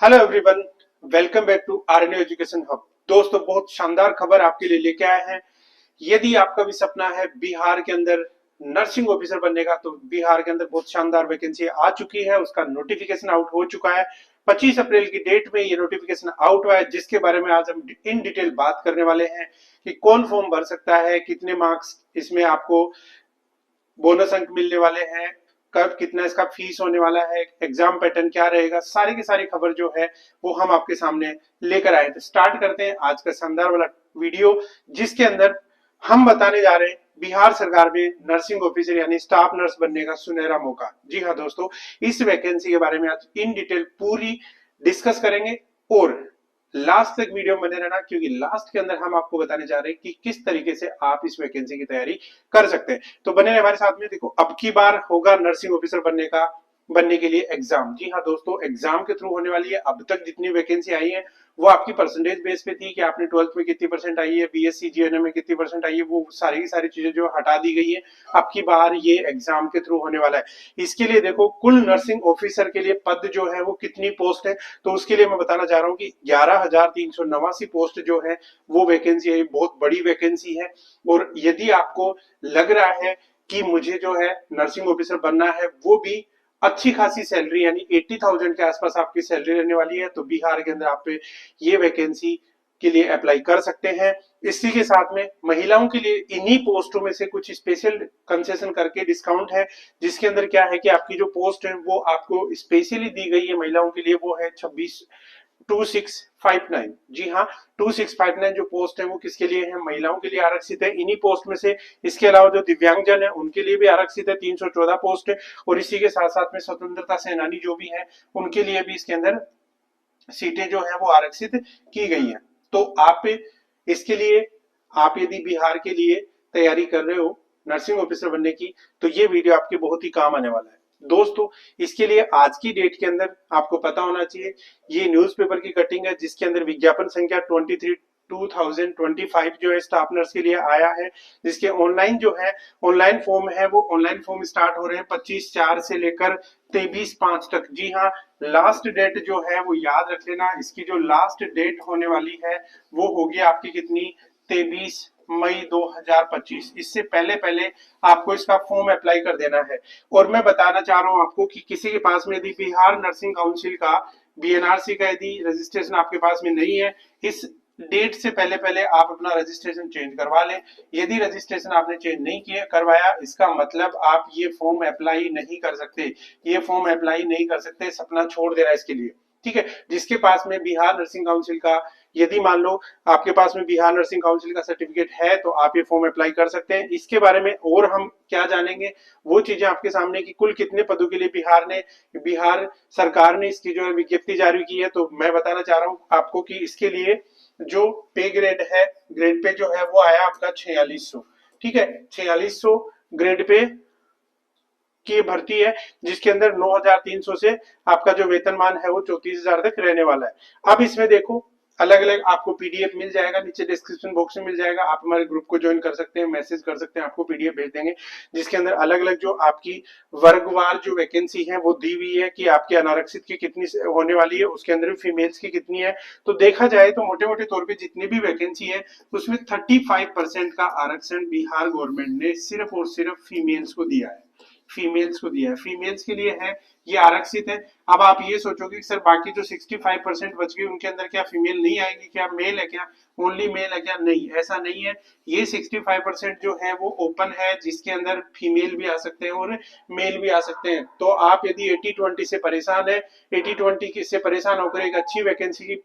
Hello everyone, welcome back to RNU education hub. दोस्तों, बहुत शानदार खबर आपके लिए लेके आए हैं। यदि आपका भी सपना है बिहार के अंदर नर्सिंग ऑफिसर बनने का, तो बिहार के अंदर बहुत शानदार वैकेंसी आ चुकी है। उसका नोटिफिकेशन आउट हो चुका है। 25 अप्रैल की डेट में ये नोटिफिकेशन आउट हुआ है, जिसके बारे में आज हम इन डिटेल बात करने वाले हैं कि कौन फॉर्म भर सकता है, कितने मार्क्स इसमें आपको बोनस अंक मिलने वाले हैं, कब कितना इसका फीस होने वाला है, एग्जाम पैटर्न क्या रहेगा, सारी की सारी खबर जो है वो हम आपके सामने लेकर आए। तो स्टार्ट करते हैं आज का शानदार वाला वीडियो, जिसके अंदर हम बताने जा रहे हैं बिहार सरकार में नर्सिंग ऑफिसर यानी स्टाफ नर्स बनने का सुनहरा मौका। जी हाँ दोस्तों, इस वैकेंसी के बारे में आज इन डिटेल पूरी डिस्कस करेंगे और लास्ट तक वीडियो बने रहना, क्योंकि लास्ट के अंदर हम आपको बताने जा रहे हैं कि किस तरीके से आप इस वैकेंसी की तैयारी कर सकते हैं। तो बने रहे हमारे साथ में। देखो, अब की बार होगा नर्सिंग ऑफिसर बनने के लिए एग्जाम। जी हाँ दोस्तों, एग्जाम के थ्रू होने वाली है। अब तक जितनी वैकेंसी आई है वो आपकी परसेंटेज बेस पे थी कि आपने 12th में कितनी परसेंट आई है, बीएससी जीएनएम में कितनी परसेंट आई है, वो सारी की सारी चीजें जो हटा दी गई है। अब की बार ये एग्जाम के थ्रू होने वाला है। इसके लिए देखो, कुल नर्सिंग ऑफिसर के लिए पद जो है वो कितनी पोस्ट है, तो उसके लिए मैं बताना चाह रहा हूँ कि 11,389 पोस्ट जो है वो वैकेंसी है। बहुत बड़ी वैकेंसी है। और यदि आपको लग रहा है कि मुझे जो है नर्सिंग ऑफिसर बनना है, वो भी अच्छी खासी सैलरी यानी 80,000 के आसपास आपकी सैलरी रहने वाली है, तो बिहार के अंदर आप ये वैकेंसी के लिए अप्लाई कर सकते हैं। इसी के साथ में महिलाओं के लिए इन्हीं पोस्टों में से कुछ स्पेशल कंसेशन करके डिस्काउंट है, जिसके अंदर क्या है कि आपकी जो पोस्ट है वो आपको स्पेशली दी गई है महिलाओं के लिए। वो है 26,2659। जी हाँ, 2659 जो पोस्ट है वो किसके लिए है? महिलाओं के लिए आरक्षित है इन्हीं पोस्ट में से। इसके अलावा जो दिव्यांगजन है उनके लिए भी आरक्षित है, 314 पोस्ट है। और इसी के साथ साथ में स्वतंत्रता सेनानी जो भी है उनके लिए भी इसके अंदर सीटें जो है वो आरक्षित की गई है। तो आप इसके लिए, आप यदि बिहार के लिए तैयारी कर रहे हो नर्सिंग ऑफिसर बनने की, तो ये वीडियो आपके बहुत ही काम आने वाला है दोस्तों। इसके लिए आज की डेट के अंदर आपको पता होना चाहिए, ये न्यूज़पेपर की कटिंग है जिसके अंदर विज्ञापन संख्या 23 2025 जो है स्टाफ नर्स के लिए आया है, जिसके ऑनलाइन जो है ऑनलाइन फॉर्म है वो ऑनलाइन फॉर्म स्टार्ट हो रहे हैं 25/4 से लेकर 23/5 तक। जी हाँ, लास्ट डेट जो है वो याद रख लेना। इसकी जो लास्ट डेट होने वाली है वो होगी आपकी कितनी? 23 मई 2025। इससे पहले पहले आपको इसका फॉर्म अप्लाई कर देना है। और मैं बताना चाह रहा हूं आपको कि किसी के पास में यदि बिहार नर्सिंग काउंसिल का बीएनआरसी का यदि रजिस्ट्रेशन आपके पास में नहीं है, इस डेट से पहले पहले आप अपना रजिस्ट्रेशन चेंज करवा लें। यदि रजिस्ट्रेशन आपने चेंज नहीं किया करवाया, इसका मतलब आप ये फॉर्म अप्लाई नहीं कर सकते। ये फॉर्म अप्लाई नहीं कर सकते, सपना छोड़ देना इसके लिए। ठीक है, जिसके पास में बिहार नर्सिंग काउंसिल का, यदि मान लो आपके पास में बिहार नर्सिंग काउंसिल का सर्टिफिकेट है, तो आप ये फॉर्म अप्लाई कर सकते हैं। इसके बारे में और हम क्या जानेंगे, वो चीजें आपके सामने कि कुल कितने पदों के लिए बिहार सरकार ने इसकी जो है विज्ञप्ति जारी की है। तो मैं बताना चाह रहा हूँ आपको कि इसके लिए जो पे ग्रेड है, ग्रेड पे जो है वो आया आपका 4600। ठीक है, 4600 ग्रेड पे की भर्ती है, जिसके अंदर 9,300 से आपका जो वेतनमान है वो 34,000 तक रहने वाला है। अब इसमें देखो, अलग अलग आपको पीडीएफ मिल जाएगा, नीचे डिस्क्रिप्शन बॉक्स में मिल जाएगा। आप हमारे ग्रुप को ज्वाइन कर सकते हैं, मैसेज कर सकते हैं, आपको पीडीएफ भेज देंगे, जिसके अंदर अलग अलग जो आपकी वर्गवार जो वैकेंसी है वो दी हुई है कि आपकी अनारक्षित की कितनी होने वाली है, उसके अंदर फीमेल्स की कितनी है। तो देखा जाए तो मोटे मोटे तौर पर जितनी भी वैकेंसी है उसमें 35% का आरक्षण बिहार गवर्नमेंट ने सिर्फ और सिर्फ फीमेल्स को दिया है। फीमेल्स को दिया है, फीमेल्स के लिए है, ये आरक्षित है। अब आप ये सोचोगे सर बाकी जो 65% बच गई उनके अंदर क्या फीमेल नहीं आएगी, क्या मेल है, क्या ओनली मेल है क्या? नहीं, ऐसा नहीं है। ये 65% जो है वो ओपन है, जिसके अंदर फीमेल भी आ सकते हैं और मेल भी आ सकते हैं। तो आप यदि 80-20 से परेशान है, 80-20 से परेशान होकर एक अच्छी वैकेंसी की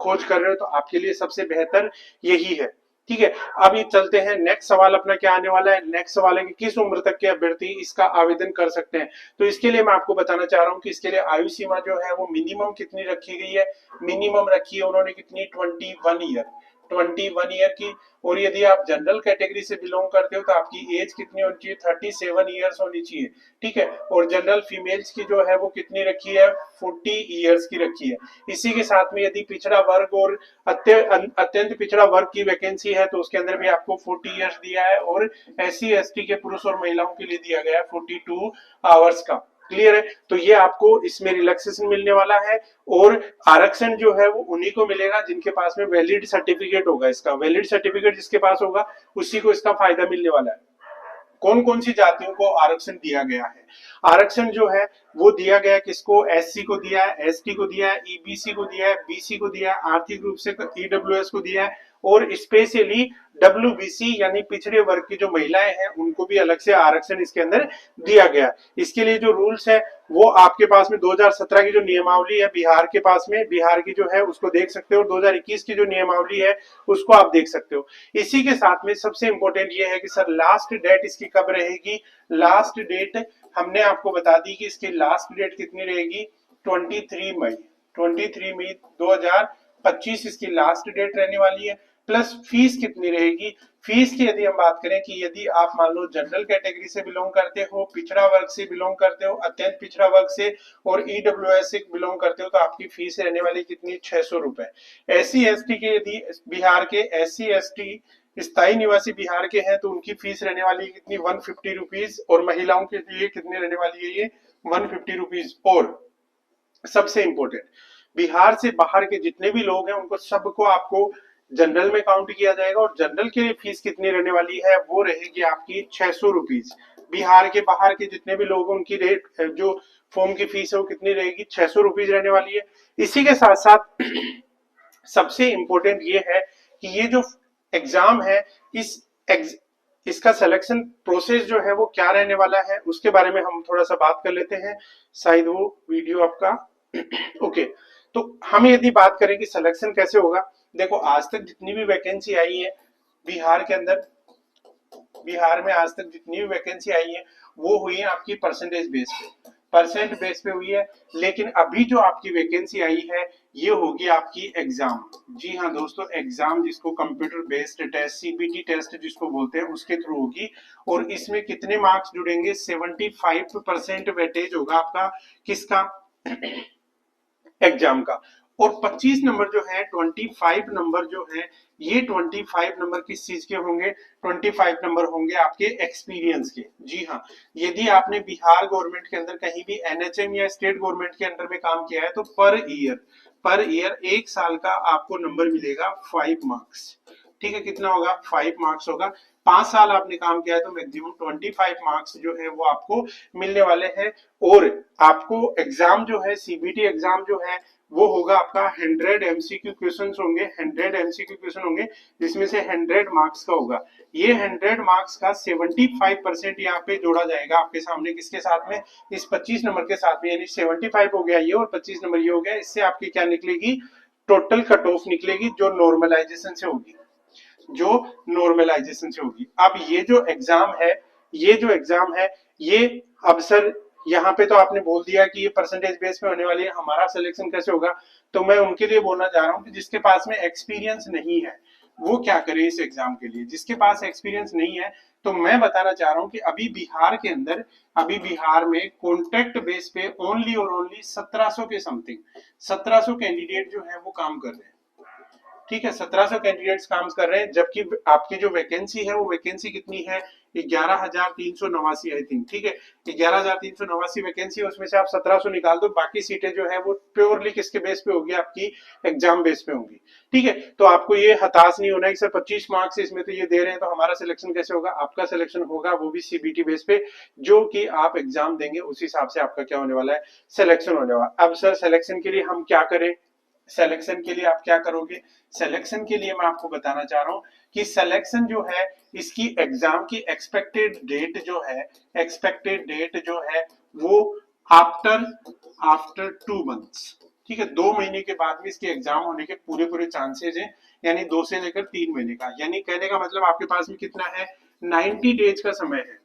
खोज कर रहे हो, तो आपके लिए सबसे बेहतर यही है। ठीक है, अभी चलते हैं नेक्स्ट सवाल अपना क्या आने वाला है। नेक्स्ट सवाल है कि किस उम्र तक के अभ्यर्थी इसका आवेदन कर सकते हैं। तो इसके लिए मैं आपको बताना चाह रहा हूं कि इसके लिए आयु सीमा जो है वो मिनिमम कितनी रखी गई है। मिनिमम रखी है उन्होंने कितनी? 21 ईयर, 21 ईयर की। और यदि आप जनरल कैटेगरी से बिलोंग करते हो तो आपकी एज कितनी होनी चाहिए? 37 ईयर्स होनी चाहिए। ठीक है, और जनरल फीमेल्स की जो है वो कितनी रखी है? 40 ईयर्स की रखी है। इसी के साथ में यदि पिछड़ा वर्ग और अत्यंत पिछड़ा वर्ग की वैकेंसी है तो उसके अंदर भी आपको 40 ईयर्स दिया है। और SC ST के पुरुष और महिलाओं के लिए दिया गया है 42 आवर्स का। क्लियर है? तो ये आपको इसमें रिलैक्सेशन मिलने वाला है और आरक्षण जो है वो उन्हीं को मिलेगा जिनके पास में वैलिड सर्टिफिकेट होगा। इसका वैलिड सर्टिफिकेट जिसके पास होगा उसी को इसका फायदा मिलने वाला है। कौन कौन सी जातियों को आरक्षण दिया गया है? आरक्षण जो है वो दिया गया किसको? एससी को दिया है, एसटी को दिया है, ईबीसी को दिया है, बीसी को दिया है, आर्थिक रूप से ईडब्ल्यूएस को दिया है और स्पेशली डब्ल्यूबीसी यानी पिछड़े वर्ग की जो महिलाएं हैं उनको भी अलग से आरक्षण इसके अंदर दिया गया। इसके लिए जो रूल्स है वो आपके पास में 2017 की जो नियमावली है बिहार के पास में, बिहार की जो है उसको देख सकते हो, 2021 की जो नियमावली है उसको आप देख सकते हो। इसी के साथ में सबसे इंपॉर्टेंट ये है कि सर लास्ट डेट इसकी कब रहेगी? लास्ट डेट हमने आपको बता दी कि इसकी लास्ट डेट कितनी रहेगी? 23 मई 23 मई 2025 इसकी लास्ट डेट रहने वाली है। प्लस फीस कितनी रहेगी? फीस की यदि हम बात करें कि यदि आप मान लो जनरल कैटेगरी से बिलोंग करते हो, पिछड़ा वर्ग से बिलोंग करते हो, अत्यंत पिछड़ा वर्ग से और ईडब्ल्यूएस से बिलोंग करते हो तो आपकी फीस रहने वाली कितनी? 600 रुपए। एससी एसटी के यदि बिहार के एससी एसटी स्थायी निवासी बिहार के हैं तो उनकी फीस रहने वाली है कितनी? 150 रुपीज और महिलाओं के लिए कितनी रहने वाली है? ये 150 रुपीज। और सबसे इंपॉर्टेंट बिहार से बाहर के जितने भी लोग हैं उनको सबको आपको जनरल में काउंट किया जाएगा और जनरल के लिए फीस कितनी रहने वाली है? वो रहेगी आपकी 600 रुपीज। बिहार के बाहर के जितने भी लोग उनकी रेट जो फॉर्म की फीस है वो कितनी रहेगी? 600 रुपीज रहने वाली है। इसी के साथ साथ सबसे इंपॉर्टेंट ये है कि ये जो एग्जाम है इसका सिलेक्शन प्रोसेस जो है वो क्या रहने वाला है उसके बारे में हम थोड़ा सा बात कर लेते हैं। शायद वो वीडियो आपका ओके। तो हम यदि बात करें कि सिलेक्शन कैसे होगा, देखो आज तक जितनी भी वैकेंसी आई है बिहार के अंदर, बिहार में आज तक जितनी भी वैकेंसी आई है वो हुई है आपकी परसेंटेज बेस पे, परसेंट बेस पे हुई है। लेकिन अभी जो आपकी वैकेंसी आई है ये होगी आपकी एग्जाम। जी हाँ दोस्तों, एग्जाम जिसको computer based test CBT test जिसको बोलते हैं उसके थ्रू होगी। और इसमें कितने मार्क्स जुड़ेंगे? 75% वेटेज होगा आपका किसका? एग्जाम का। और 25 नंबर जो है 25 नंबर जो है ये 25 नंबर किस चीज के होंगे? 25 नंबर होंगे आपके एक्सपीरियंस के। जी हाँ, यदि आपने बिहार गवर्नमेंट के अंदर कहीं भी एनएचएम या स्टेट गवर्नमेंट के अंडर में काम किया है तो पर ईयर 1 साल का आपको नंबर मिलेगा 5 मार्क्स। ठीक है, कितना होगा? 5 मार्क्स होगा। 5 साल आपने काम किया है तो मैक्सिमम 25 मार्क्स जो है वो आपको मिलने वाले हैं। और आपको एग्जाम जो है सीबीटी एग्जाम जो है वो होगा आपका 100 एमसीक्यू क्वेश्चंस होंगे, 100 एमसीक्यू क्वेश्चन होंगे जिसमें से 100 मार्क्स का होगा। ये 100 मार्क्स का 75% यहाँ पे जोड़ा जाएगा आपके सामने किसके साथ में? इस 25 नंबर के साथ में। यानी 75 हो गया ये और 25 नंबर ये हो गया। इससे आपकी क्या निकलेगी? टोटल कट ऑफ निकलेगी जो नॉर्मलाइजेशन से होगी, जो नॉर्मलाइजेशन से होगी। अब ये जो एग्जाम है ये अब सर यहाँ पे तो आपने बोल दिया कि ये परसेंटेज बेस पे होने वाली है, हमारा सिलेक्शन कैसे होगा? तो मैं उनके लिए बोलना चाह रहा हूँ कि जिसके पास में एक्सपीरियंस नहीं है वो क्या करे इस एग्जाम के लिए। जिसके पास एक्सपीरियंस नहीं है तो मैं बताना चाह रहा हूँ कि अभी बिहार के अंदर, अभी बिहार में कॉन्ट्रैक्ट बेस पे ओनली और ओनली 1700 के समथिंग 1700 कैंडिडेट जो है वो काम कर रहे हैं। ठीक है, 1700 कैंडिडेट्स काम कर रहे हैं, जबकि आपकी जो वैकेंसी है वो वैकेंसी कितनी है? 11,389 आई थिंक। ठीक है, 11,389 वैकेंसी है, उसमें से आप 1700 निकाल दो, बाकी सीटें जो है वो प्योरली किसके बेस पे होगी? आपकी एग्जाम बेस पे होंगी। ठीक है, तो आपको ये हताश नहीं होना है कि सर 25 मार्क्स इसमें तो ये दे रहे हैं तो हमारा सिलेक्शन कैसे होगा? आपका सिलेक्शन होगा वो भी सीबीटी बेस पे, जो कि आप एग्जाम देंगे उस हिसाब से आपका क्या होने वाला है? सिलेक्शन होने वाला। अब सर सिलेक्शन के लिए हम क्या करें? सिलेक्शन के लिए आप क्या करोगे? सिलेक्शन के लिए मैं आपको बताना चाह रहा हूं कि सिलेक्शन जो है इसकी एग्जाम की एक्सपेक्टेड डेट जो है वो आफ्टर 2 मंथ्स। ठीक है, 2 महीने के बाद में इसके एग्जाम होने के पूरे चांसेस हैं, यानी 2 से लेकर 3 महीने का। यानी कहने का मतलब आपके पास में कितना है? 90 डेज का समय है।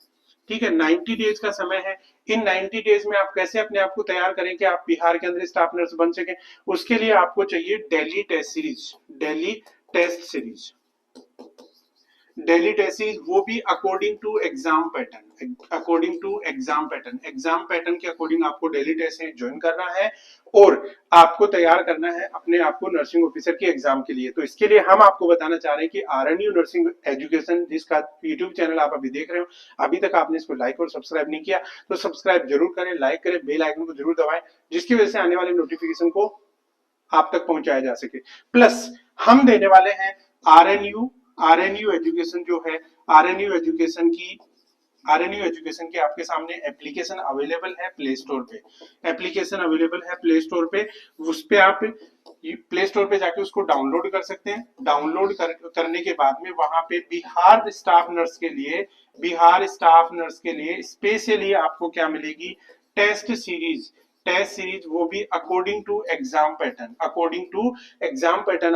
ठीक है, 90 डेज का समय है। इन 90 डेज में आप कैसे अपने आप को तैयार करें कि आप बिहार के अंदर स्टाफ नर्स बन सके? उसके लिए आपको चाहिए Delhi test series. Delhi test series daily test वो भी according to exam pattern, exam pattern के अकॉर्डिंग आपको डेली टेस्ट ज्वाइन करना है और आपको तैयार करना है अपने आप को नर्सिंग ऑफिसर की एग्जाम के लिए। तो इसके लिए हम आपको बताना चाह रहे हैं कि आरएनयू नर्सिंग एजुकेशन जिसका यूट्यूब चैनल आप अभी देख रहे हो, अभी तक आपने इसको लाइक और सब्सक्राइब नहीं किया तो सब्सक्राइब जरूर करें, लाइक करें, बेल आइकन को जरूर दबाएं, जिसकी वजह से आने वाले नोटिफिकेशन को आप तक पहुंचाया जा सके। प्लस हम देने वाले हैं आरएनयू आरएनयू एजुकेशन जो है, आरएनयू एजुकेशन की आपके सामने एप्लीकेशन अवेलेबल है प्ले स्टोर पे, एप्लीकेशन अवेलेबल है प्ले स्टोर पे, उस पे आप प्ले स्टोर पे जाके उसको डाउनलोड कर सकते हैं। डाउनलोड करने के बाद में वहां पे बिहार स्टाफ नर्स के लिए स्पेशली आपको क्या मिलेगी, टेस्ट सीरीज वो भी अकॉर्डिंग टू एग्जाम पैटर्न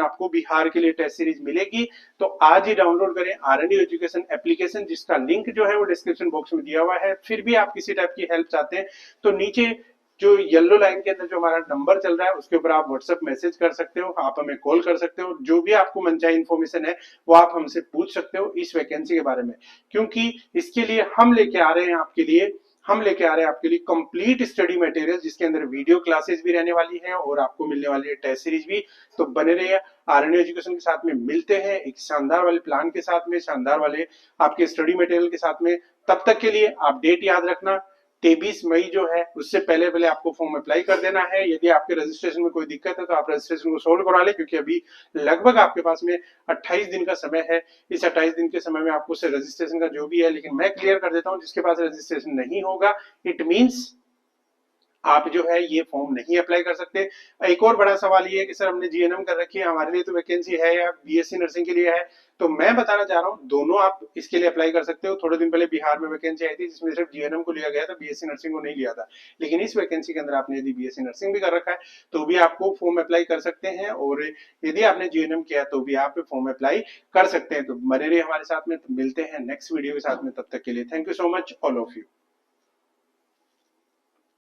आपको बिहार के लिए टेस्ट सीरीज मिलेगी। तो आज ही डाउनलोड करें आरएनयू एजुकेशन एप्लीकेशन, जिसका लिंक जो है वो डिस्क्रिप्शन बॉक्स में दिया हुआ है। फिर भी आप किसी टाइप की हेल्प चाहते हैं तो नीचे जो येलो लाइन के अंदर जो हमारा नंबर चल रहा है उसके ऊपर आप व्हाट्सएप मैसेज कर सकते हो, आप हमें कॉल कर सकते हो, जो भी आपको मनचाही इन्फॉर्मेशन है वो आप हमसे पूछ सकते हो इस वैकेंसी के बारे में, क्योंकि इसके लिए हम लेके आ रहे हैं आपके लिए कंप्लीट स्टडी मटेरियल, जिसके अंदर वीडियो क्लासेस भी रहने वाली है और आपको मिलने वाली है टेस्ट सीरीज भी। तो बने रहिए, आरएनयू एजुकेशन के साथ में मिलते हैं एक शानदार वाले प्लान के साथ में, शानदार वाले आपके स्टडी मटेरियल के साथ में। तब तक के लिए आप डेट याद रखना, 23 मई जो है उससे पहले आपको फॉर्म अप्लाई कर देना है। यदि आपके रजिस्ट्रेशन में कोई दिक्कत है तो आप रजिस्ट्रेशन को सोल्व करा ले, क्योंकि अभी लगभग आपके पास में 28 दिन का समय है। इस 28 दिन के समय में आपको से रजिस्ट्रेशन का जो भी है, लेकिन मैं क्लियर कर देता हूं, जिसके पास रजिस्ट्रेशन नहीं होगा इट मींस आप जो है ये फॉर्म नहीं अप्लाई कर सकते। एक और बड़ा सवाल ये है कि सर हमने जीएनएम कर रखी है, हमारे लिए तो वैकेंसी है या बीएससी नर्सिंग के लिए है, तो मैं बताना चाह रहा हूँ दोनों आप इसके लिए अप्लाई कर सकते हो। थोड़े दिन पहले बिहार में वैकेंसी आई थी जिसमें सिर्फ जीएनएम को लिया गया था, बीएससी नर्सिंग को नहीं लिया था, लेकिन इस वैकेंसी के अंदर आपने यदि बीएससी नर्सिंग भी कर रखा है तो भी आपको फॉर्म अप्लाई कर सकते हैं, और यदि आपने जीएनएम किया तो भी आप फॉर्म अप्लाई कर सकते हैं। तो बने रहिए हमारे साथ में, तो मिलते हैं नेक्स्ट वीडियो के साथ में, तब तक के लिए thank you so much all of you.